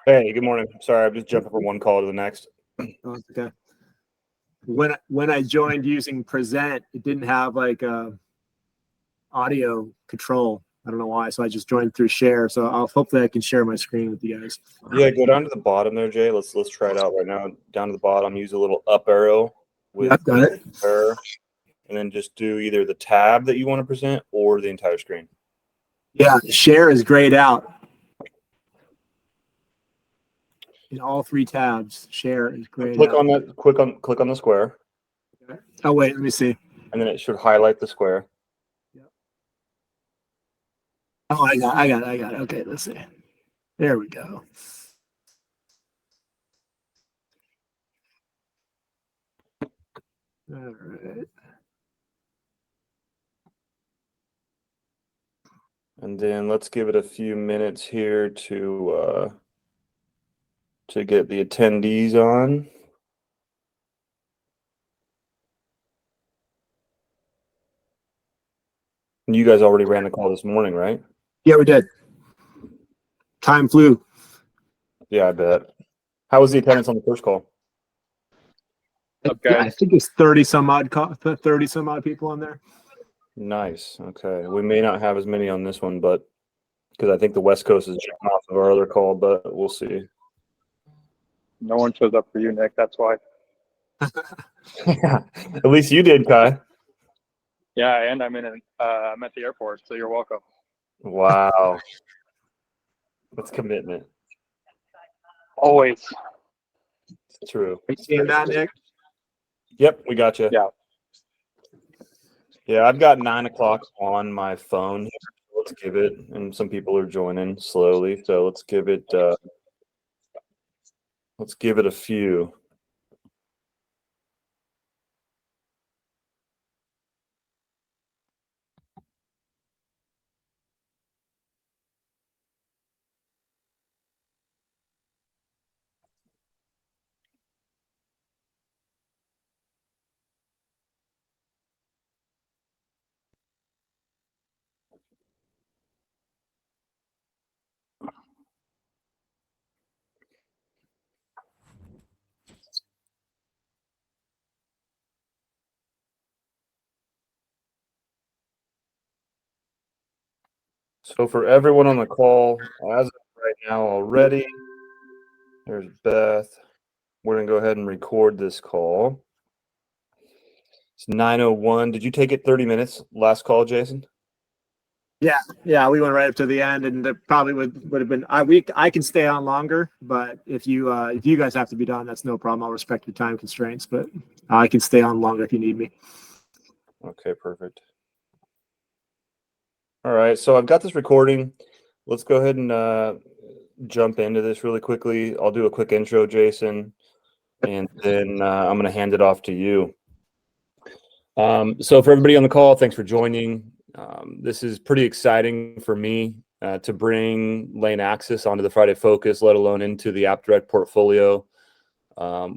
Hey, good morning. Sorry, I'm just jumping from one call to the next. Oh, it's okay. When I joined using Present, it didn't have like a audio control. I don't know why, so I just joined through Share. So hopefully I can share my screen with you guys. Yeah, go down to the bottom there, Jay. Let's try it out right now. Down to the bottom, use a little up arrow with Yep, got it. error, and then just do either the tab that you want to present or the entire screen. Yeah, Share is grayed out. In all three tabs, Share is grayed Click out. on that. Click on the square. Oh wait, let me see. And then it should highlight the square. Yep. Oh, I got it. Okay, let's see. There we go. All right. And then let's give it a few minutes here to get the attendees on. You guys already ran the call this morning, right? Yeah, we did. Time flew. Yeah, I bet. How was the attendance on the first call? Okay. I think it's 30 some odd people on there. Nice. Okay. We may not have as many on this one, but because I think the West Coast is jumping off of our other call, but we'll see. No one shows up for you, Nick. That's why. Yeah. At least you did, Kai. Yeah, and I'm at the airport, so you're welcome. Wow. That's commitment. Always. It's true. Are you seeing that, Nick? Yep, we got you. Yeah. Yeah, I've got 9 o'clock on my phone. Let's give it, and some people are joining slowly, so let's give it a few. So for everyone on the call, as of right now already, there's Beth. We're going to go ahead and record this call. It's 9:01. Did you take it 30 minutes last call, Jason? Yeah, we went right up to the end, and it probably would have been. I can stay on longer, but if you guys have to be done, that's no problem. I'll respect your time constraints, but I can stay on longer if you need me. Okay, perfect. All right, so I've got this recording. Let's go ahead and jump into this really quickly. I'll do a quick intro, Jason, and then I'm going to hand it off to you. So for everybody on the call, thanks for joining. This is pretty exciting for me to bring LaneAxis onto the Friday Focus, let alone into the AppDirect portfolio.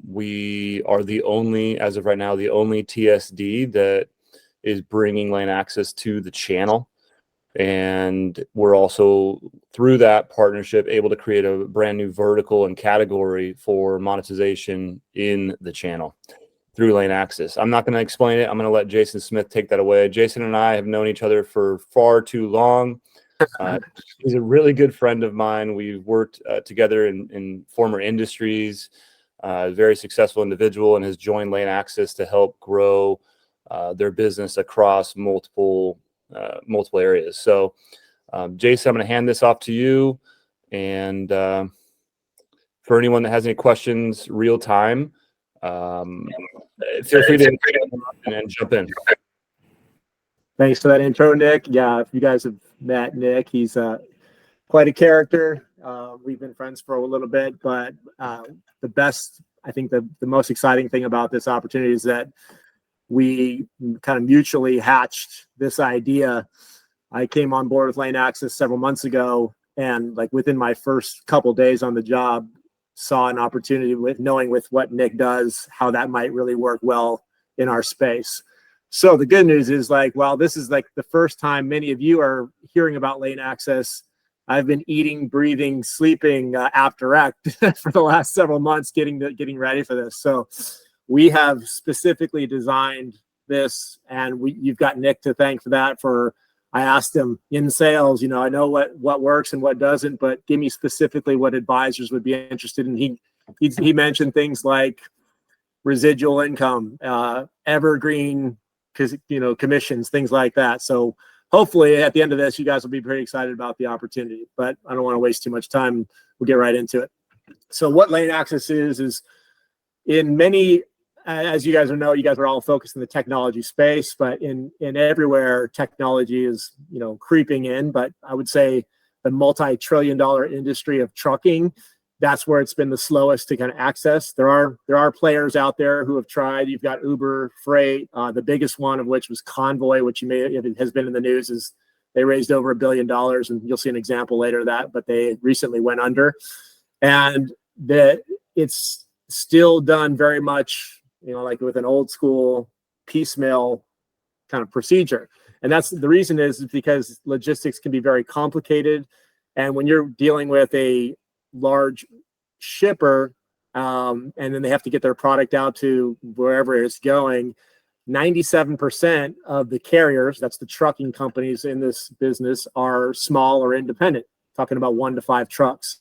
We are the only, as of right now, the only TSD that is bringing LaneAxis to the channel. And we're also, through that partnership, able to create a brand new vertical and category for monetization in the channel through LaneAxis. I'm not going to explain it. I'm going to let Jason Smith take that away. Jason and I have known each other for far too long. He's a really good friend of mine. We've worked together in former industries, very successful individual, and has joined LaneAxis to help grow their business across multiple areas. So, Jason, I'm going to hand this off to you. And for anyone that has any questions, real time, feel free to and jump in. Thanks for that intro, Nick. Yeah, if you guys have met Nick, he's quite a character. We've been friends for a little bit, but I think the most exciting thing about this opportunity is that we kind of mutually hatched this idea. I came on board with LaneAxis several months ago, and like within my first couple days on the job, saw an opportunity with knowing with what Nick does, how that might really work well in our space. So the good news is like, well, this is like the first time many of you are hearing about LaneAxis. I've been eating, breathing, sleeping After Act for the last several months, getting ready for this. So we have specifically designed this, and you've got Nick to thank for that. I asked him in sales, I know what works and what doesn't, but give me specifically what advisors would be interested in. He mentioned things like residual income, evergreen, commissions, things like that. So hopefully at the end of this, you guys will be pretty excited about the opportunity, but I don't want to waste too much time. We'll get right into it. So what LaneAxis is in many, as you guys know, you guys are all focused in the technology space, but in everywhere technology is, creeping in. But I would say the multi-trillion-dollar industry of trucking, that's where it's been the slowest to kind of access. There are players out there who have tried. You've got Uber Freight, the biggest one of which was Convoy, which has been in the news. Is they raised over $1 billion, and you'll see an example later of that. But they recently went under, and it's still done very much, like with an old school piecemeal kind of procedure. And that's the reason is because logistics can be very complicated, and when you're dealing with a large shipper, and then they have to get their product out to wherever it's going, 97% of the carriers, that's the trucking companies in this business, are small or independent, talking about 1 to 5 trucks.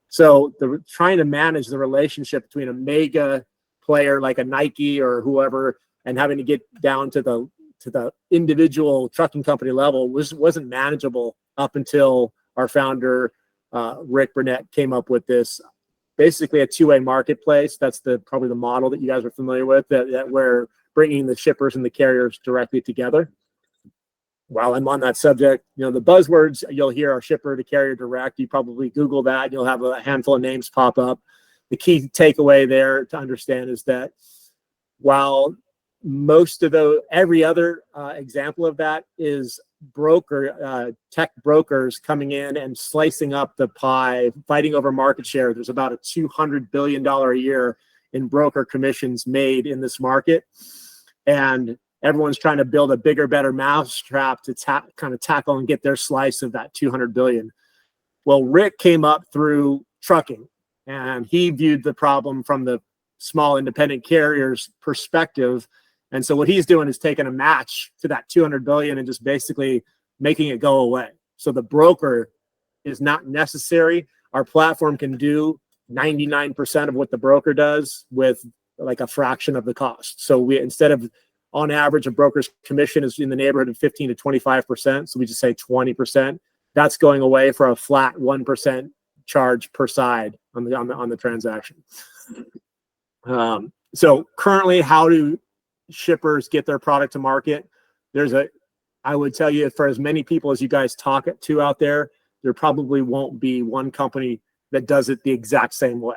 So trying to manage the relationship between a mega player like a Nike or whoever and having to get down to the individual trucking company level wasn't manageable up until our founder Rick Burnett came up with this, basically a two-way marketplace. That's probably the model that you guys are familiar with, that we're bringing the shippers and the carriers directly together. While I'm on that subject, the buzzwords you'll hear are shipper to carrier direct. You probably Google that, and you'll have a handful of names pop up. The key takeaway there to understand is that while most of every other example of that is tech brokers coming in and slicing up the pie, fighting over market share. There's about a $200 billion a year in broker commissions made in this market, and everyone's trying to build a bigger, better mousetrap to kind of tackle and get their slice of that $200 billion. Well, Rick came up through trucking, and he viewed the problem from the small independent carriers perspective. And so what he's doing is taking a match to that 200 billion and just basically making it go away. So the broker is not necessary. Our platform can do 99% of what the broker does with like a fraction of the cost. So instead of, on average, a broker's commission is in the neighborhood of 15 to 25%. So we just say 20%. That's going away for a flat 1% charge per side on the transaction. So currently, how do shippers get their product to market? I would tell you, for as many people as you guys talk to out there probably won't be one company that does it the exact same way.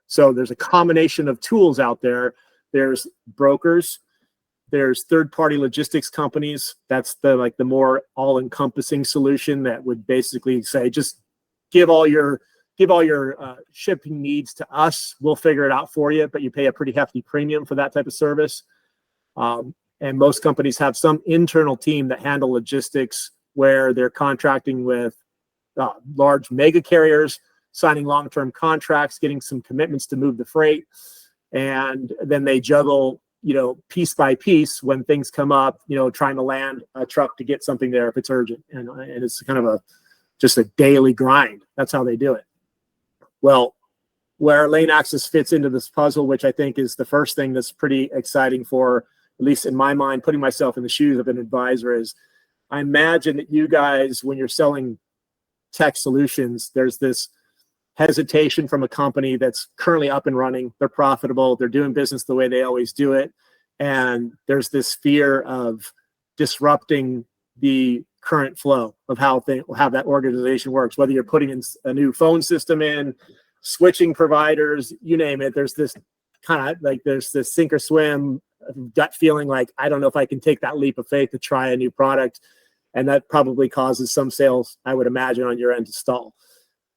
So there's a combination of tools out there. There's brokers, there's third-party logistics companies. That's the more all-encompassing solution that would basically say, just give all your shipping needs to us. We'll figure it out for you, but you pay a pretty hefty premium for that type of service. And most companies have some internal team that handle logistics where they're contracting with large mega carriers, signing long-term contracts, getting some commitments to move the freight. And then they juggle, piece by piece when things come up, trying to land a truck to get something there if it's urgent. And it's kind of just a daily grind. That's how they do it. Well, where LaneAxis fits into this puzzle, which I think is the first thing that's pretty exciting for, at least in my mind, putting myself in the shoes of an advisor, is I imagine that you guys, when you're selling tech solutions, there's this hesitation from a company that's currently up and running. They're profitable. They're doing business the way they always do it. And there's this fear of disrupting the current flow of how that organization works, whether you're putting in a new phone system in, switching providers, you name it. There's this kind of there's this sink or swim gut feeling like, I don't know if I can take that leap of faith to try a new product. And that probably causes some sales, I would imagine, on your end to stall.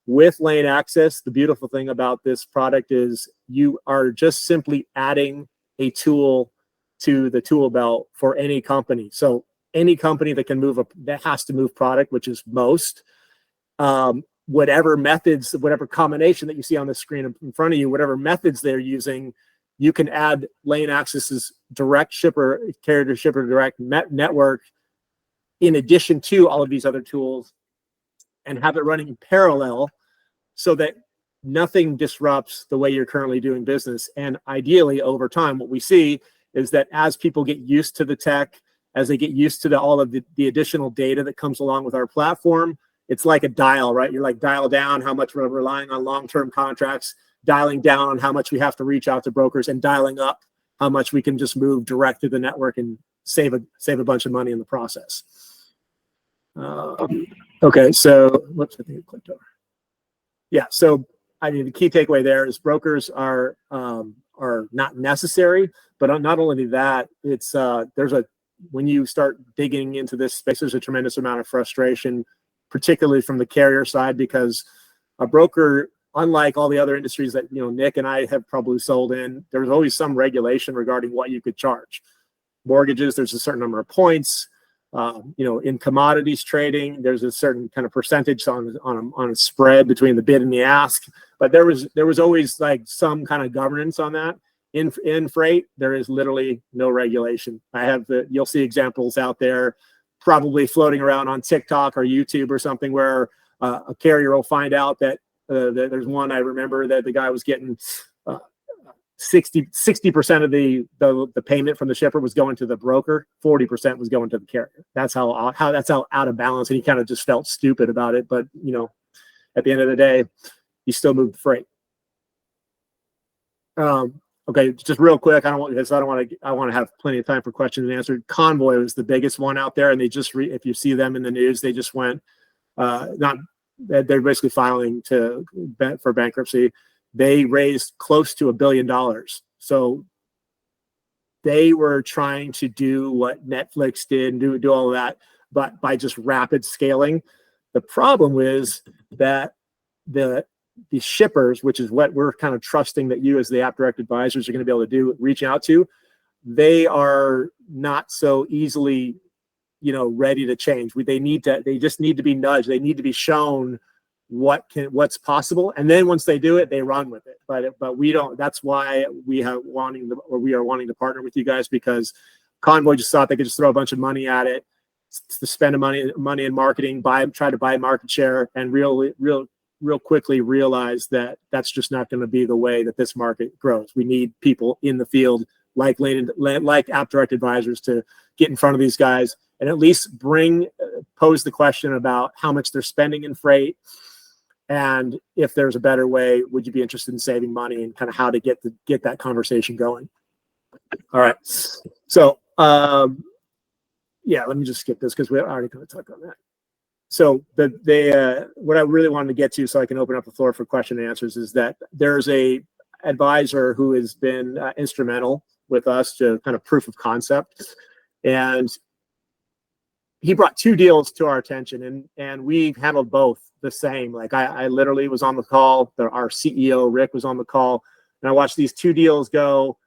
With LaneAxis, the beautiful thing about this product is you are just simply adding a tool to the tool belt for any company. So any company that has to move product, which is most, whatever methods, whatever combination that you see on the screen in front of you, whatever methods they're using, you can add LaneAxis's direct shipper, carrier to shipper direct network in addition to all of these other tools and have it running in parallel so that nothing disrupts the way you're currently doing business. And ideally, over time, what we see is that as people get used to the tech, as they get used to all of the additional data that comes along with our platform, it's like a dial, right? You're like dial down how much we're relying on long-term contracts, dialing down on how much we have to reach out to brokers, and dialing up how much we can just move direct through the network and save a bunch of money in the process. Okay, so whoops, I think it clicked over. Yeah, so I mean, the key takeaway there is brokers are not necessary, but not only that, it's when you start digging into this space, there's a tremendous amount of frustration, particularly from the carrier side, because a broker, unlike all the other industries that Nick and I have probably sold in, there's always some regulation regarding what you could charge. Mortgages, there's a certain number of points. In commodities trading, there's a certain kind of percentage on a spread between the bid and the ask. But there was always like some kind of governance on that. In freight, there is literally no regulation. You'll see examples out there, probably floating around on TikTok or YouTube or something, where a carrier will find out that there's one I remember that the guy was getting 60% of the payment from the shipper was going to the broker, 40% was going to the carrier. That's how out of balance, and he kind of just felt stupid about it. But at the end of the day, he still moved the freight. Okay, just real quick, I want to have plenty of time for questions and answers. Convoy was the biggest one out there, and they just if you see them in the news, they just went they're basically filing for bankruptcy. They raised close to $1 billion. So they were trying to do what Netflix did and do all of that, but by just rapid scaling. The problem is that the shippers, which is what we're kind of trusting that you as the app direct advisors are going to be able to reach out to, they are not so easily, ready to change. They just need to be nudged. They need to be shown what's possible, and then once they do it, they run with it. But we don't. That's why we are wanting to partner with you guys, because Convoy just thought they could just throw a bunch of money at it, to spend money in marketing, try to buy market share, and real quickly realize that that's just not going to be the way that this market grows. We need people in the field like app direct advisors to get in front of these guys and at least pose the question about how much they're spending in freight. And if there's a better way, would you be interested in saving money, and kind of how to get that conversation going? All right. So, let me just skip this because we're already going to talk on that. So what I really wanted to get to, so I can open up the floor for question and answers, is that there's a advisor who has been instrumental with us to kind of proof of concept. And he brought 2 deals to our attention, and we handled both the same. Like I literally was on the call. Our CEO Rick was on the call, and I watched these 2 deals go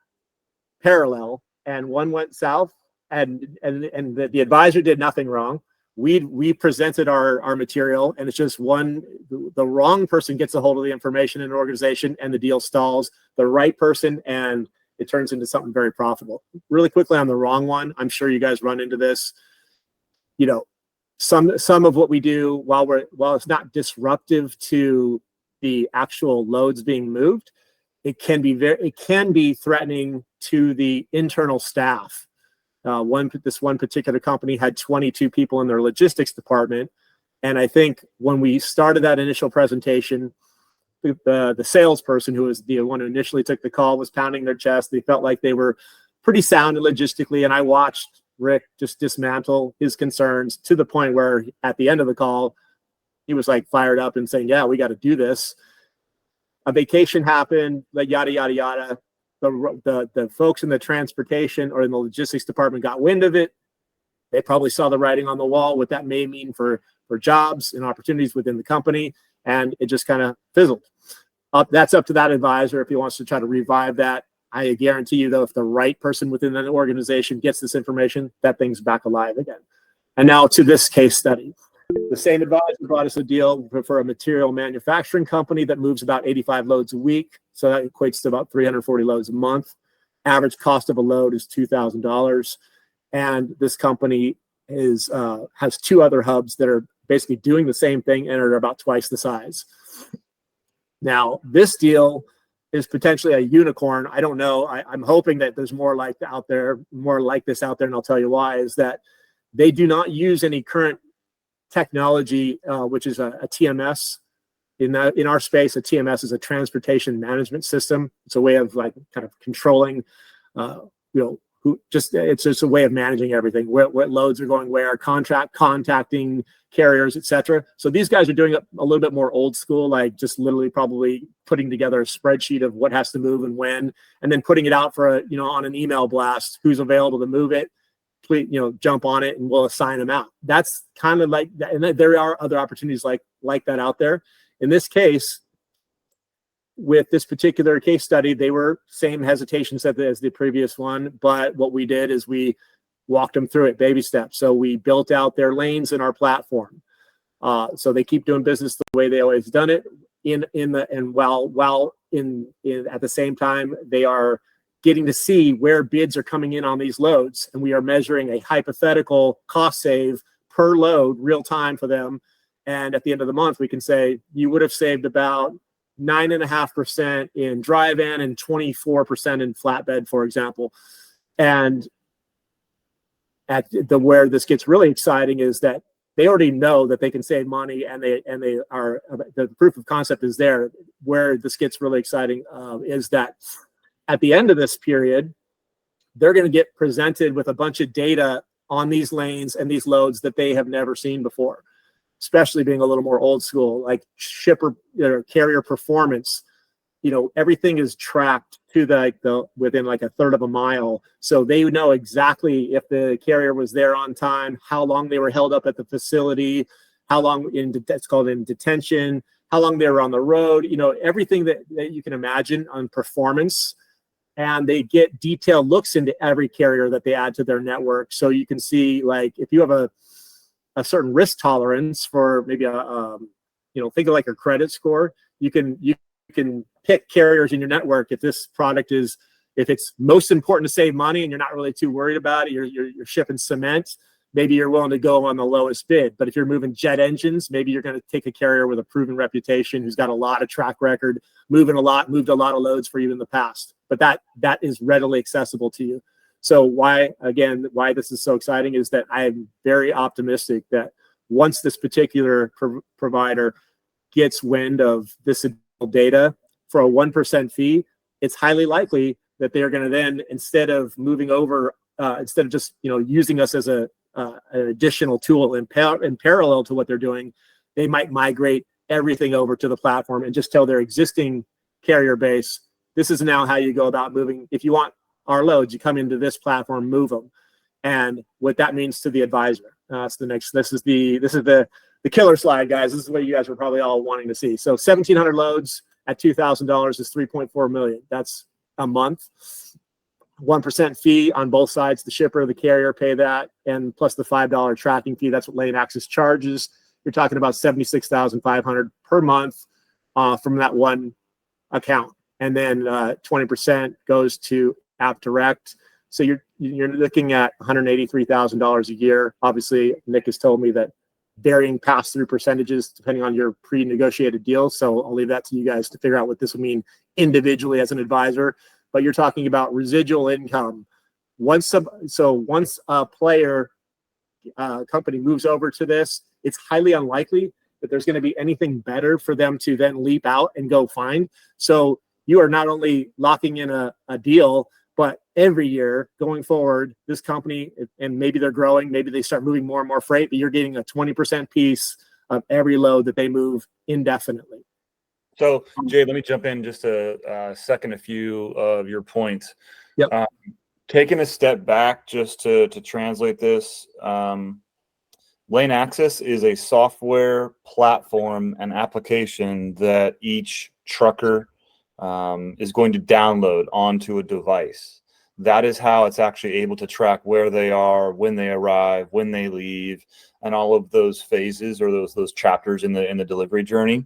parallel, and one went south, and the advisor did nothing wrong. We presented our material, and it's just the wrong person gets a hold of the information in an organization, and the deal stalls. The right person, and it turns into something very profitable. Really quickly on the wrong one, I'm sure you guys run into this. Some of what we do, while it's not disruptive to the actual loads being moved, it can be threatening to the internal staff. This one particular company had 22 people in their logistics department, and I think when we started that initial presentation, the salesperson, who was the one who initially took the call, was pounding their chest. They felt like they were pretty sound logistically, and I watched Rick just dismantle his concerns to the point where at the end of the call, he was like fired up and saying, "Yeah, we got to do this." A vacation happened, like yada yada yada. The folks in the transportation or in the logistics department got wind of it. They probably saw the writing on the wall, what that may mean for jobs and opportunities within the company, and it just kind of fizzled. That's up to that advisor if he wants to try to revive that. I guarantee you, though, if the right person within an organization gets this information, that thing's back alive again. And now to this case study. The same advisor brought us a deal for a material manufacturing company that moves about 85 loads a week. So that equates to about 340 loads a month. Average cost of a load is $2,000. And this company has 2 other hubs that are basically doing the same thing and are about twice the size. Now, this deal is potentially a unicorn. I don't know. I'm hoping that there's more like this out there, and I'll tell you why. Is that they do not use any current technology, which is a TMS. In our space, a TMS is a transportation management system. It's a way of like kind of controlling, it's just a way of managing everything. What loads are going where, contacting carriers, etc. So these guys are doing it a little bit more old school, like just literally probably putting together a spreadsheet of what has to move and when, and then putting it out for on an email blast. Who's available to move it? Please, jump on it, and we'll assign them out. That's kind of like that, and there are other opportunities like that out there. In this case, with this particular case study, they were same hesitations as the previous one, but what we did is we walked them through it, baby steps. So we built out their lanes in our platform, so they keep doing business the way they always done it. While at the same time, they are getting to see where bids are coming in on these loads, and we are measuring a hypothetical cost save per load real time for them. And at the end of the month, we can say you would have saved about 9.5% in dry van and 24% in flatbed, for example. And where this gets really exciting is that they already know that they can save money, and they are, the proof of concept is there. Where this gets really exciting is that at the end of this period, they're going to get presented with a bunch of data on these lanes and these loads that they have never seen before, especially being a little more old school, like shipper carrier performance. Everything is tracked to within like a third of a mile. So they know exactly if the carrier was there on time, how long they were held up at the facility, how long it's called in detention, how long they were on the road, everything that you can imagine on performance. And they get detailed looks into every carrier that they add to their network. So you can see, like, if you have a certain risk tolerance for maybe think of like a credit score, you can pick carriers in your network. If this product if it's most important to save money and you're not really too worried about it, you're shipping cement, maybe you're willing to go on the lowest bid. But if you're moving jet engines, maybe you're going to take a carrier with a proven reputation, who's got a lot of track record, moved a lot of loads for you in the past. But that is readily accessible to you. So why this is so exciting is that I am very optimistic that once this particular provider gets wind of this data for a 1% fee, it's highly likely that they are going to then, instead of moving over, instead of just using us as an additional tool in parallel to what they're doing, they might migrate everything over to the platform and just tell their existing carrier base, this is now how you go about moving. If you want our loads, you come into this platform, move them. And what that means to the advisor. That's the next. This is the killer slide, guys. This is what you guys are probably all wanting to see. So 1,700 loads at $2,000 is $3.4 million. That's a month. 1% fee on both sides. The shipper, the carrier pay that, and plus the $5 tracking fee. That's what LaneAxis charges. You're talking about $76,500 per month from that one account. And then 20% goes to App Direct. So you're looking at $183,000 a year. Obviously, Nick has told me that varying pass-through percentages depending on your pre-negotiated deal. So I'll leave that to you guys to figure out what this will mean individually as an advisor. But you're talking about residual income. Once a player company moves over to this, it's highly unlikely that there's going to be anything better for them to then leap out and go find. So you are not only locking in a deal, but every year going forward, this company, and maybe they're growing, maybe they start moving more and more freight, but you're getting a 20% piece of every load that they move indefinitely. So, Jay, let me jump in just a second a few of your points. Yep. Taking a step back just to translate this, LaneAxis is a software platform and application that each trucker is going to download onto a device. that is how it's actually able to track where they are, when they arrive, when they leave, and all of those phases or those chapters in the delivery journey.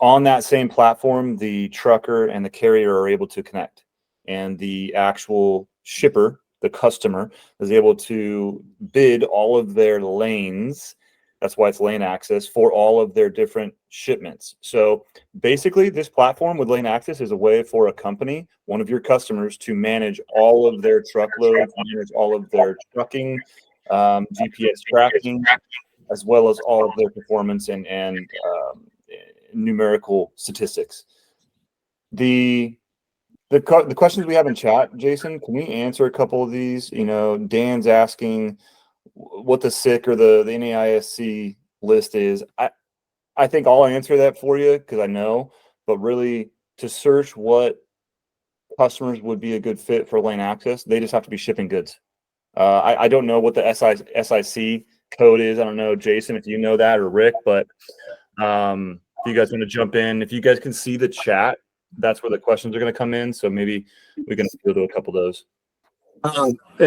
On that same platform, the trucker and the carrier are able to connect, and the actual shipper, the customer, is able to bid all of their lanes. That's why it's LaneAxis, for all of their different shipments. So basically, this platform with LaneAxis is a way for a company, one of your customers, to manage all of their truckloads, manage all of their trucking, GPS tracking, as well as all of their performance and numerical statistics. The questions we have in chat, Jason, can we answer a couple of these? Dan's asking what the SIC or the NAISC list is. I think I'll answer that for you because I know, but really to search what customers would be a good fit for LaneAxis, they just have to be shipping goods. I don't know what the SIC code is. I don't know, Jason, if you know that, or Rick, but if you guys want to jump in, if you guys can see the chat, that's where the questions are going to come in. So maybe we can go to a couple of those.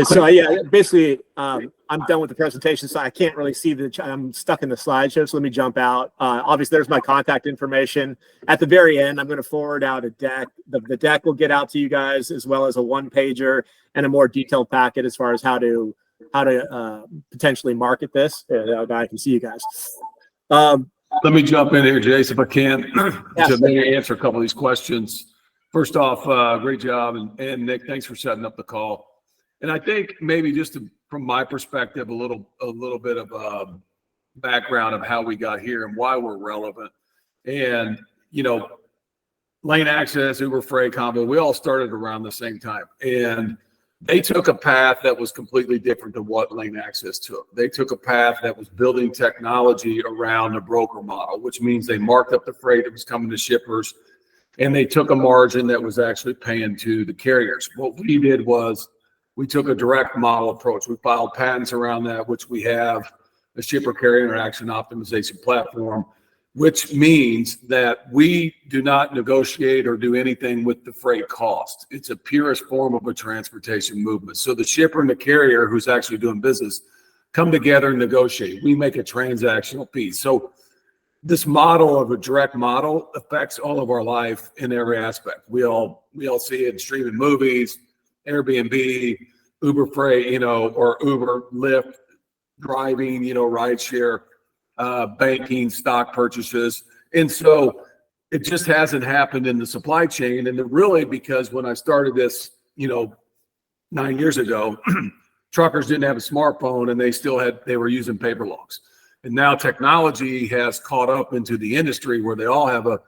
So yeah, basically, I'm done with the presentation, so I can't really see I'm stuck in the slideshow. So let me jump out. Obviously, there's my contact information. At the very end, I'm going to forward out a deck. The deck will get out to you guys, as well as a one-pager and a more detailed packet as far as how to potentially market this. I can see you guys. Let me jump in here, Jason, if I can, Yes. to maybe answer a couple of these questions. First off, great job, and Nick, thanks for setting up the call. And I think maybe just from my perspective, a little bit of background of how we got here and why we're relevant. And LaneAxis, Uber Freight Combo, we all started around the same time, and they took a path that was completely different than what LaneAxis took. They took a path that was building technology around a broker model, which means they marked up the freight that was coming to shippers, and they took a margin that was actually paying to the carriers. What we did was we took a direct model approach. We filed patents around that, which we have a shipper carrier interaction optimization platform, which means that we do not negotiate or do anything with the freight cost. It's a purest form of a transportation movement. So the shipper and the carrier who's actually doing business come together and negotiate. We make a transactional piece. So this model of a direct model affects all of our life in every aspect. We all see it in streaming movies, Airbnb, Uber Freight, or Uber, Lyft, driving, rideshare, banking, stock purchases. And so it just hasn't happened in the supply chain. And really, because when I started this, 9 years ago, truckers didn't have a smartphone and they were using paper logs. And now technology has caught up into the industry where they all have a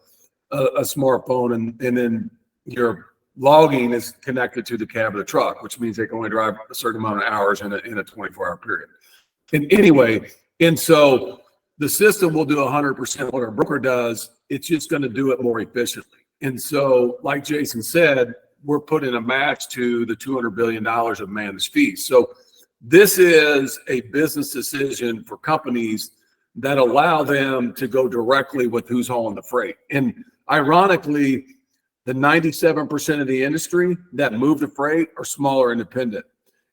smartphone, and then your logging is connected to the cab of the truck, which means they can only drive a certain amount of hours in a 24-hour period. And anyway, and so the system will do 100% what our broker does. It's just going to do it more efficiently. And so, like Jason said, we're putting a match to the $200 billion of managed fees. So this is a business decision for companies that allow them to go directly with who's hauling the freight. And ironically, the 97% of the industry that move the freight are smaller independent.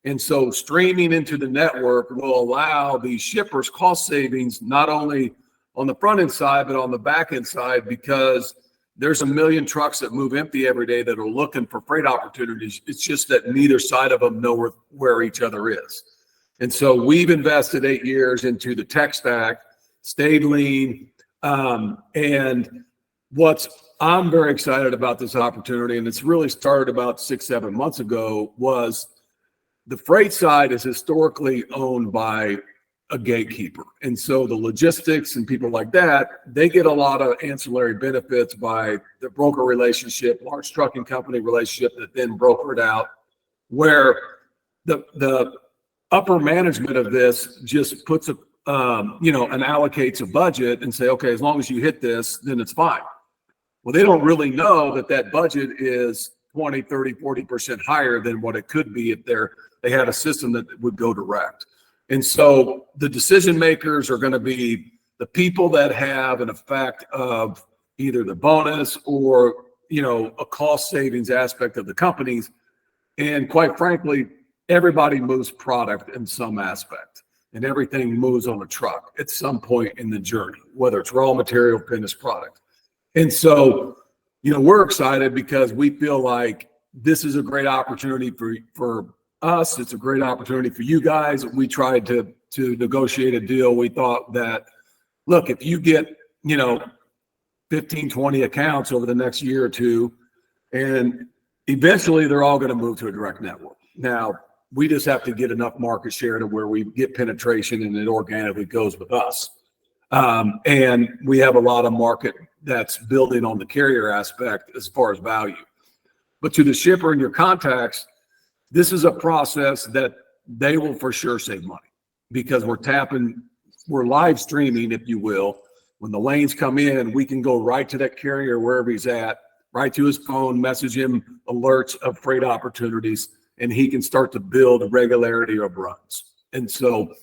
And so streaming into the network will allow the shippers cost savings, not only on the front end side, but on the back end side, because there's 1 million trucks that move empty every day that are looking for freight opportunities. It's just that neither side of them know where each other is. And so we've invested 8 years into the tech stack, stayed lean. And I'm very excited about this opportunity, and it's really started about 6-7 months ago, was the freight side is historically owned by a gatekeeper. And so the logistics and people like that, they get a lot of ancillary benefits by the broker relationship, large trucking company relationship that then broker it out, where the upper management of this just puts and allocates a budget and say, okay, as long as you hit this, then it's fine. Well, they don't really know that budget is 20, 30, 40% higher than what it could be if they had a system that would go direct. And so the decision makers are going to be the people that have an effect of either the bonus or, a cost savings aspect of the companies. And quite frankly, everybody moves product in some aspect, and everything moves on a truck at some point in the journey, whether it's raw material, finished product. And so, we're excited because we feel like this is a great opportunity for us. It's a great opportunity for you guys. We tried to negotiate a deal. We thought that, look, if you get, 15, 20 accounts over the next year or two, and eventually they're all going to move to a direct network. Now, we just have to get enough market share to where we get penetration and it organically goes with us. And we have a lot of market that's building on the carrier aspect as far as value. But to the shipper and your contacts, this is a process that they will for sure save money, because we're live streaming, if you will. When the lanes come in, we can go right to that carrier wherever he's at, right to his phone, message him alerts of freight opportunities, and he can start to build a regularity of runs. And so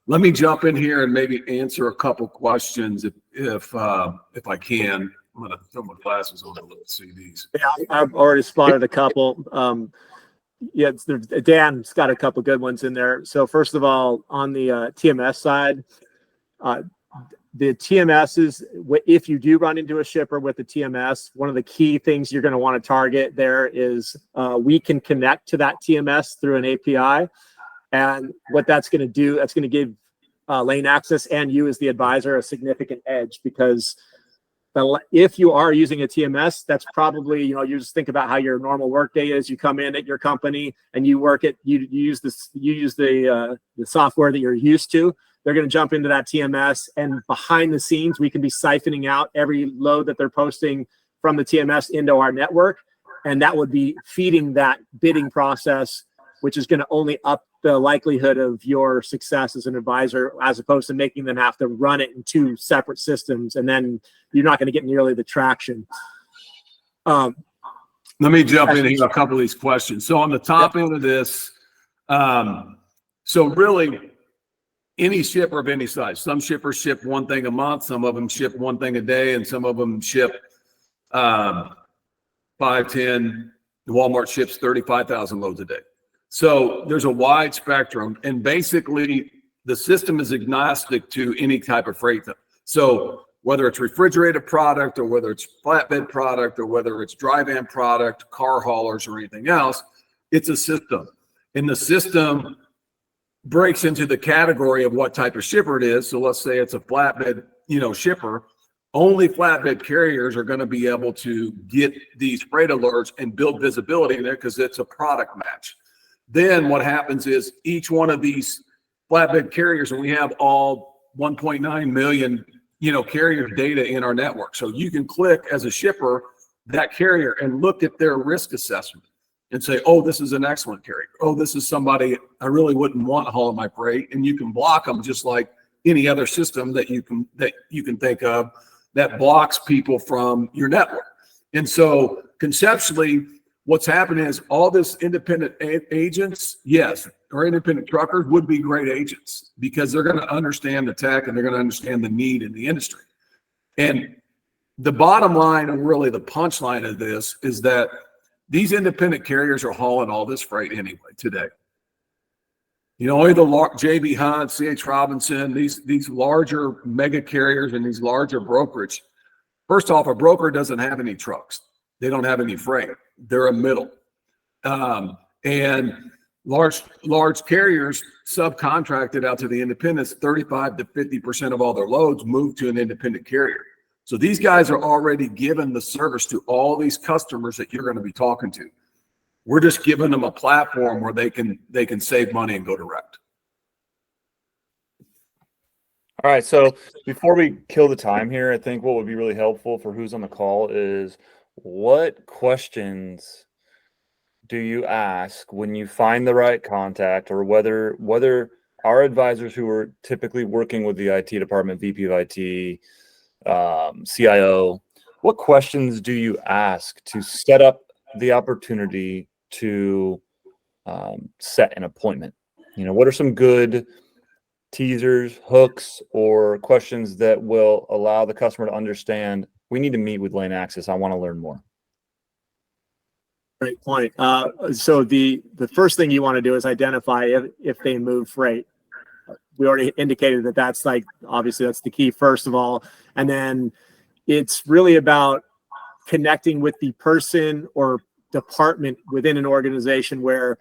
let me jump in here and maybe answer a couple questions if I can. I'm going to throw my glasses on to see these. Yeah, I've already spotted a couple. Dan's got a couple good ones in there. So first of all, on the TMS side, the TMSs, if you do run into a shipper with the TMS, one of the key things you're going to want to target there is we can connect to that TMS through an API. And what that's going to do, that's going to give LaneAxis and you as the advisor a significant edge, because if you are using a TMS, that's probably, you just think about how your normal workday is. You come in at your company and you work it, you use the software that you're used to. They're going to jump into that TMS, and behind the scenes, we can be siphoning out every load that they're posting from the TMS into our network. And that would be feeding that bidding process, which is going to only up the likelihood of your success as an advisor, as opposed to making them have to run it in two separate systems. And then you're not going to get nearly the traction. Let me jump in here a couple of these questions. So on the top end of this, so really, any shipper of any size, some shippers ship one thing a month, some of them ship one thing a day, and some of them ship 5, 10. Walmart ships 35,000 loads a day. So there's a wide spectrum, and basically the system is agnostic to any type of freight. So whether it's refrigerated product, or whether it's flatbed product, or whether it's dry van product, car haulers, or anything else, it's a system. And the system breaks into the category of what type of shipper it is. So let's say it's a flatbed, shipper. Only flatbed carriers are going to be able to get these freight alerts and build visibility in there, because it's a product match. Then what happens is each one of these flatbed carriers, and we have all 1.9 million, carrier data in our network. So you can click as a shipper that carrier and look at their risk assessment and say, oh, this is an excellent carrier. Oh, this is somebody I really wouldn't want hauling my freight. And you can block them just like any other system that you can think of that blocks people from your network. And so conceptually, what's happening is all this independent agents, yes, or independent truckers would be great agents, because they're going to understand the tech and they're going to understand the need in the industry. And the bottom line, and really the punchline of this, is that these independent carriers are hauling all this freight anyway today. Only the JB Hunt, C.H. Robinson, these larger mega carriers and these larger brokerage. First off, a broker doesn't have any trucks. They don't have any freight. They're a middle. And large carriers subcontracted out to the independents. 35 to 50% of all their loads move to an independent carrier. So these guys are already giving the service to all these customers that you're going to be talking to. We're just giving them a platform where they can save money and go direct. All right. So before we kill the time here, I think what would be really helpful for who's on the call is, what questions do you ask when you find the right contact, or whether our advisors who are typically working with the IT department, VP of IT, CIO, what questions do you ask to set up the opportunity to set an appointment? What are some good teasers, hooks, or questions that will allow the customer to understand, we need to meet with LaneAxis. I want to learn more. Great point. So the first thing you want to do is identify if they move freight. We already indicated that that's like, obviously that's the key first of all. And then it's really about connecting with the person or department within an organization where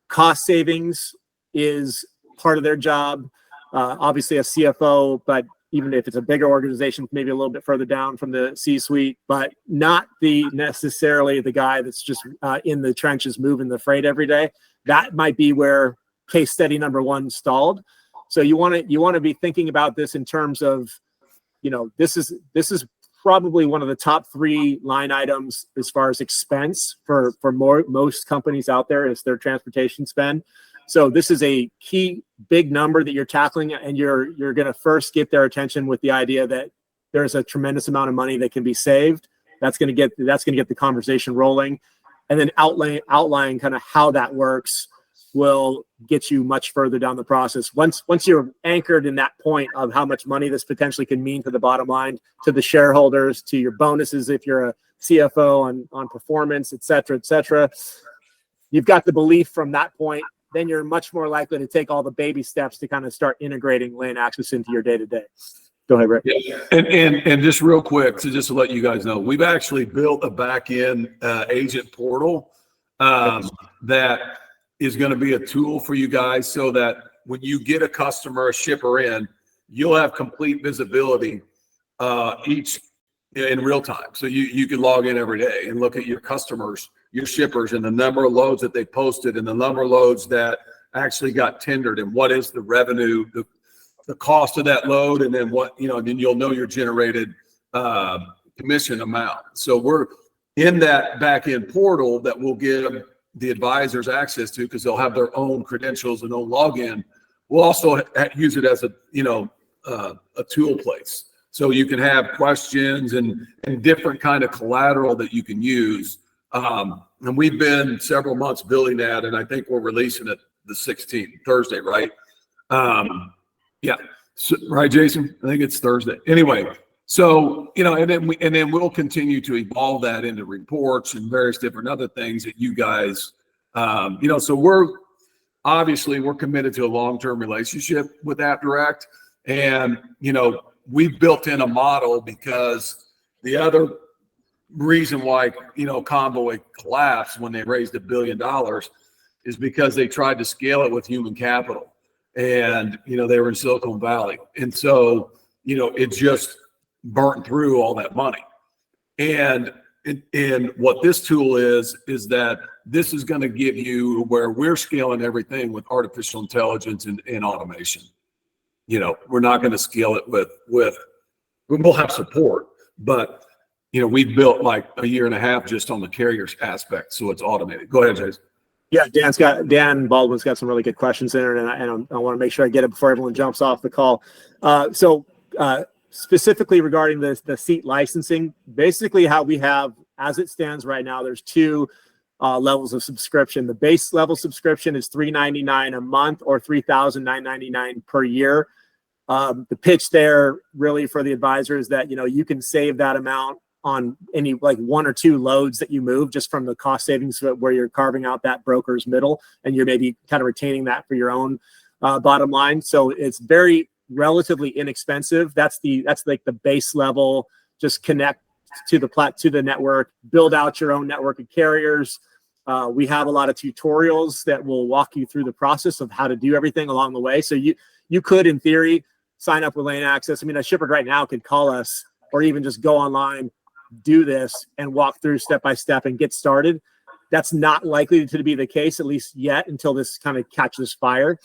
cost savings is part of their job. Obviously a CFO, but even if it's a bigger organization, maybe a little bit further down from the C-suite, but not necessarily the guy that's just in the trenches moving the freight every day. That might be where case study number one stalled. So you want to be thinking about this in terms of, this is probably one of the top 3 line items as far as expense for most companies out there is their transportation spend. So this is a key big number that you're tackling, and you're going to first get their attention with the idea that there's a tremendous amount of money that can be saved. That's going to get the conversation rolling, and then outline kind of how that works will get you much further down the process. Once you're anchored in that point of how much money this potentially can mean to the bottom line, to the shareholders, to your bonuses if you're a CFO on performance, et cetera, you've got the belief from that point, then you're much more likely to take all the baby steps to kind of start integrating LaneAxis into your day-to-day. Go ahead, Rick. Yeah. And just real quick, just to let you guys know, we've actually built a back-end agent portal that is going to be a tool for you guys so that when you get a customer, a shipper in, you'll have complete visibility each in real time. So you can log in every day and look at your customers, your shippers, and the number of loads that they posted and the number of loads that actually got tendered and what is the revenue, the cost of that load, and then then you'll know your generated commission amount. So we're in that back end portal that will give the advisors access to, because they'll have their own credentials and own login. We'll also use it as a tool place. So you can have questions and different kind of collateral that you can use. And we've been several months building that, and I think we're releasing it the 16th, Thursday, right? Yeah. So, right, Jason? I think it's Thursday. Anyway, so, and then we'll continue to evolve that into reports and various different other things that you guys, so we're committed to a long-term relationship with AppDirect. And, we've built in a model, because the other reason why, Convoy collapsed when they raised $1 billion is because they tried to scale it with human capital. And, they were in Silicon Valley. And so, it just burnt through all that money. And what this tool is that this is going to give you where we're scaling everything with artificial intelligence and automation. We're not going to scale it with we'll have support, but we've built like a year and a half just on the carriers aspect, so it's automated. Go ahead, Jason. Yeah, Dan Baldwin's got some really good questions there, and I want to make sure I get it before everyone jumps off the call. Specifically regarding the seat licensing, basically how we have, as it stands right now, there's 2 levels of subscription. The base level subscription is $399 a month or $3,999 per year. The pitch there really for the advisor is that you can save that amount on any like 1 or 2 loads that you move, just from the cost savings where you're carving out that broker's middle, and you're maybe kind of retaining that for your own bottom line. So it's very relatively inexpensive. That's like the base level. Just connect to the network, build out your own network of carriers. We have a lot of tutorials that will walk you through the process of how to do everything along the way. So you could, in theory, sign up with LaneAxis. I mean, a shipper right now could call us, or even just go online, do this, and walk through step by step and get started. That's not likely to be the case, at least yet, until this kind of catches fire.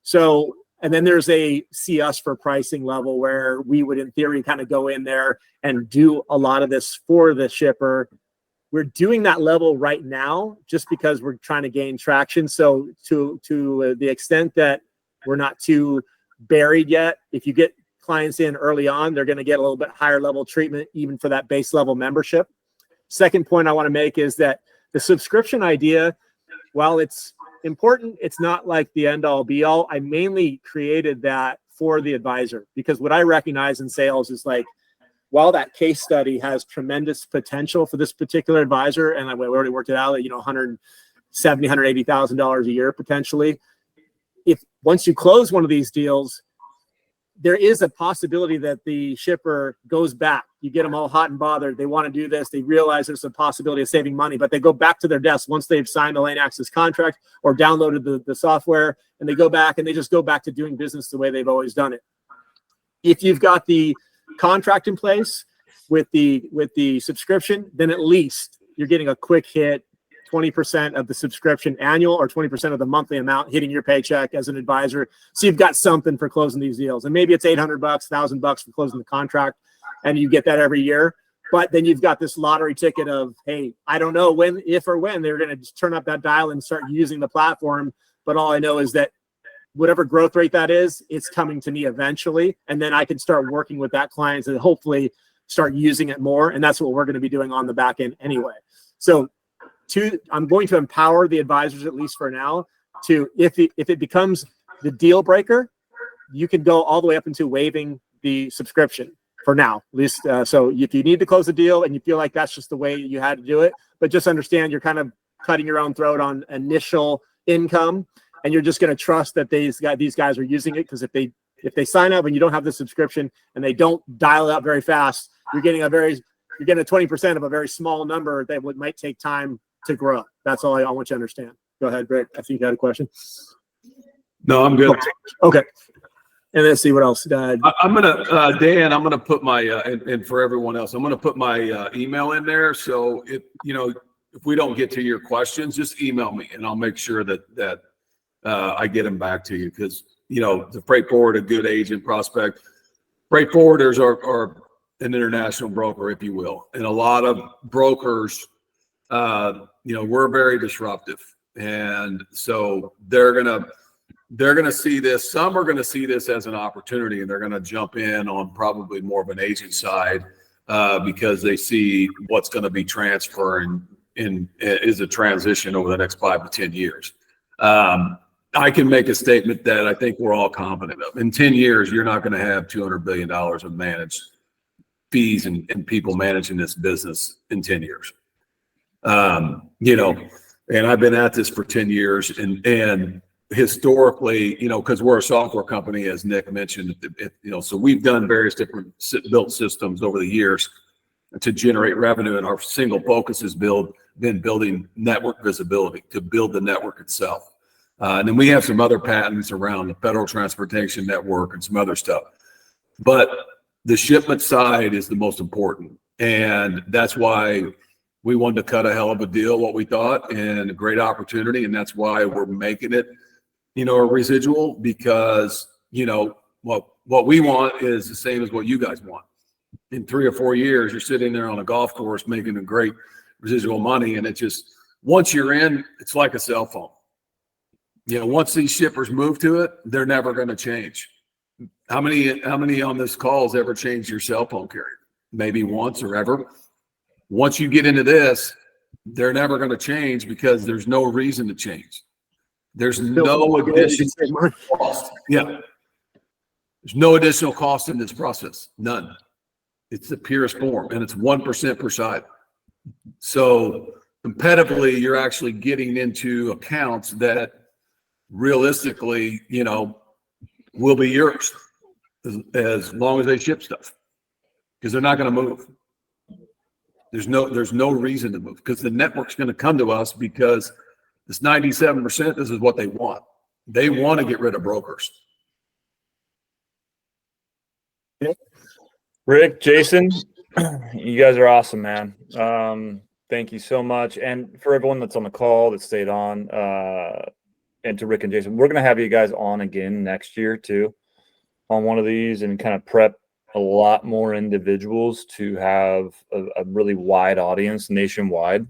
So, and then there's a see us for pricing level where we would, in theory, kind of go in there and do a lot of this for the shipper. We're doing that level right now just because we're trying to gain traction. So to the extent that we're not too buried yet, if you get clients in early on, they're going to get a little bit higher level treatment, even for that base level membership. Second point I want to make is that the subscription idea, while it's important, it's not like the end all be all. I mainly created that for the advisor, because what I recognize in sales is like, while that case study has tremendous potential for this particular advisor, and we already worked it out at, $170,000, $180,000 a year potentially. If once you close one of these deals, there is a possibility that the shipper goes back. You get them all hot and bothered. They want to do this. They realize there's a possibility of saving money, but they go back to their desk once they've signed a LaneAxis contract or downloaded the software, and they go back and they just go back to doing business the way they've always done it. If you've got the contract in place with the subscription, then at least you're getting a quick hit, 20% of the subscription annual or 20% of the monthly amount hitting your paycheck as an advisor. So you've got something for closing these deals. And maybe it's $800, $1,000 for closing the contract, and you get that every year. But then you've got this lottery ticket of, hey, I don't know if or when they're going to turn up that dial and start using the platform. But all I know is that whatever growth rate that is, it's coming to me eventually. And then I can start working with that client and hopefully start using it more. And that's what we're going to be doing on the back end anyway. So I'm going to empower the advisors, at least for now, to if it becomes the deal breaker, you can go all the way up into waiving the subscription for now, at least. So if you need to close a deal and you feel like that's just the way you had to do it, but just understand you're kind of cutting your own throat on initial income, and you're just going to trust that these guys are using it, because if they sign up and you don't have the subscription and they don't dial it up very fast, you're getting a 20% of a very small number that might take time to grow. That's all I want you to understand. Go ahead, Rick. I think you had a question. No, I'm good. Okay. And let's see what else. I'm gonna Dan. I'm gonna put my and for everyone else, I'm gonna put my email in there. So if we don't get to your questions, just email me and I'll make sure that I get them back to you, because the freight forward, a good agent prospect. Freight forwarders are an international broker, if you will, and a lot of brokers. We're very disruptive, and so they're gonna see this. Some are gonna see this as an opportunity, and they're gonna jump in on probably more of an agent side because they see what's going to be transferring is a transition over the next 5 to 10 years. I can make a statement that I think we're all confident of. In 10 years, you're not going to have $200 billion of managed fees and people managing this business in 10 years. And I've been at this for 10 years, and historically, because we're a software company, as Nick mentioned, so we've done various different built systems over the years to generate revenue, and our single focus has been building network visibility to build the network itself. And then we have some other patents around the Federal Transportation Network and some other stuff. But the shipment side is the most important. And that's why we wanted to cut a hell of a deal, what we thought, and a great opportunity. And that's why we're making it, a residual, because, what we want is the same as what you guys want. In 3 or 4 years, you're sitting there on a golf course making a great residual money. And it just, once you're in, it's like a cell phone. Once these shippers move to it, they're never going to change. How many on this call has ever changed your cell phone carrier? Maybe once or ever. Once you get into this, they're never going to change because there's no reason to change. There's no additional cost. Yeah. There's no additional cost in this process. None. It's the purest form, and it's 1% per side. So competitively, you're actually getting into accounts that realistically, will be yours as long as they ship stuff, because they're not going to move. There's no reason to move, because the network's going to come to us, because this 97%, this is what they want. They want to get rid of brokers. Rick, Jason, you guys are awesome, man. Thank you so much. And for everyone that's on the call that stayed on, and to Rick and Jason, we're going to have you guys on again next year too, on one of these, and kind of prep a lot more individuals to have a really wide audience nationwide.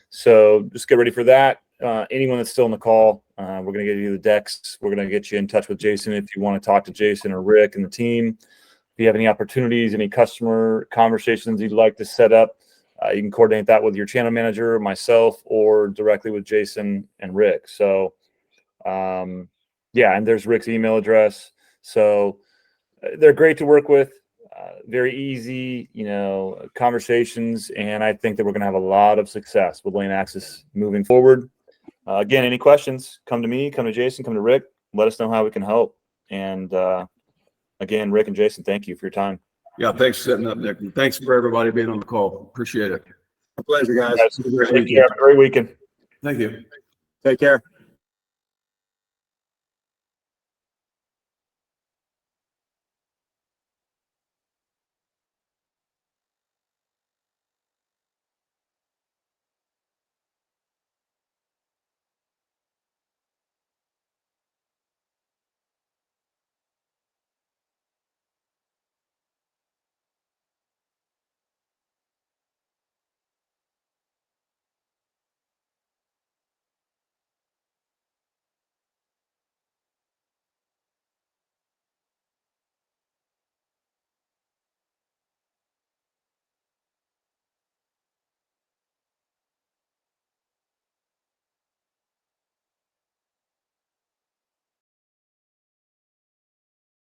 So just get ready for that. Anyone that's still on the call, we're going to get you the decks. We're going to get you in touch with Jason if you want to talk to Jason or Rick and the team. If you have any opportunities, any customer conversations you'd like to set up, you can coordinate that with your channel manager, myself, or directly with Jason and Rick. So, and there's Rick's email address. So they're great to work with. very easy, conversations. And I think that we're going to have a lot of success with LaneAxis moving forward. Again, any questions, come to me, come to Jason, come to Rick. Let us know how we can help. And again, Rick and Jason, thank you for your time. Yeah, thanks for setting up, Nick. And thanks for everybody being on the call. Appreciate it. A pleasure, guys. Take care. Have a great weekend. Thank you. Take care.